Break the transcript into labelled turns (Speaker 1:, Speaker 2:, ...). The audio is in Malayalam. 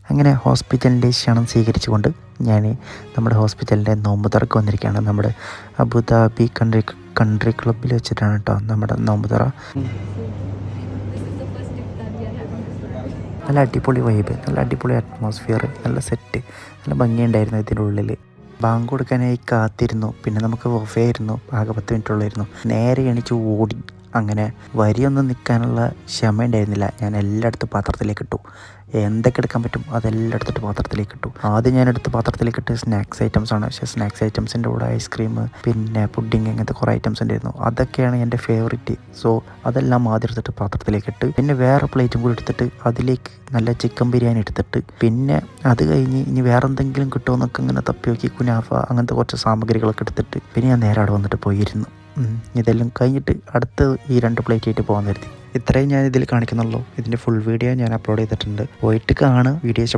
Speaker 1: അങ്ങനെ ഹോസ്പിറ്റലിൻ്റെ ക്ഷണം സ്വീകരിച്ചുകൊണ്ട് ഞാൻ നമ്മുടെ ഹോസ്പിറ്റലിൻ്റെ നോമ്പ് തുറക്ക് വന്നിരിക്കുകയാണ്. നമ്മുടെ അബുദാബി കൺട്രി ക്ലബ്ബിൽ വെച്ചിട്ടാണ് കേട്ടോ നമ്മുടെ നോമ്പ് തുറ. നല്ല അടിപൊളി വൈബ്, നല്ല അടിപൊളി അറ്റ്മോസ്ഫിയർ, നല്ല സെറ്റ്, നല്ല ഭംഗിയുണ്ടായിരുന്നു ഇതിൻ്റെ ഉള്ളിൽ. ബാങ്ക് കൊടുക്കാനായി കാത്തിരുന്നു. പിന്നെ നമുക്ക് ബൊഫേ ആയിരുന്നു, ആകെ 10 മിനിറ്റുള്ളായിരുന്നു. നേരെ എണീച്ച് ഓടി. അങ്ങനെ വരിയൊന്നും നിൽക്കാനുള്ള ക്ഷമ ഉണ്ടായിരുന്നില്ല. ഞാൻ എല്ലായിടത്തും പാത്രത്തിലേക്ക് ഇട്ടു. എന്തൊക്കെ എടുക്കാൻ പറ്റും അതെല്ലാം എടുത്തിട്ട് പാത്രത്തിലേക്ക് ഇട്ടു. ആദ്യം ഞാൻ എടുത്ത് പാത്രത്തിലേക്ക് ഇട്ട് സ്നാക്സ് ഐറ്റംസ് ആണ്. പക്ഷേ സ്നാക്സ് ഐറ്റംസിൻ്റെ കൂടെ ഐസ്ക്രീം, പിന്നെ പുഡിങ്, അങ്ങനത്തെ കുറേ ഐറ്റംസ് ഉണ്ടായിരുന്നു. അതൊക്കെയാണ് എൻ്റെ ഫേവറേറ്റ്. സോ അതെല്ലാം ആദ്യം എടുത്തിട്ട് പാത്രത്തിലേക്ക് ഇട്ട്, പിന്നെ വേറെ പ്ലേറ്റും കൂടി എടുത്തിട്ട് അതിലേക്ക് നല്ല ചിക്കൻ ബിരിയാണി എടുത്തിട്ട്, പിന്നെ അത് കഴിഞ്ഞ് ഇനി വേറെ എന്തെങ്കിലും കിട്ടുമോ എന്നൊക്കെ ഇങ്ങനെ തപ്പി നോക്കി കുനാഫ അങ്ങനത്തെ കുറച്ച് സാമഗ്രികളൊക്കെ എടുത്തിട്ട് പിന്നെ ഞാൻ നേരെ അവിടെ വന്നിട്ട് പോയിരുന്നു. ഇതെല്ലാം കഴിഞ്ഞിട്ട് അടുത്ത് ഈ 2 പ്ലേറ്റ് ആയിട്ട് പോകാൻ കരുതി. ഇത്രയും ഞാൻ ഇതിൽ കാണിക്കുന്നുള്ളൂ. ഇതിൻ്റെ ഫുൾ വീഡിയോ ഞാൻ അപ്ലോഡ് ചെയ്തിട്ടുണ്ട്, പോയിട്ട് കാണുക. വീഡിയോ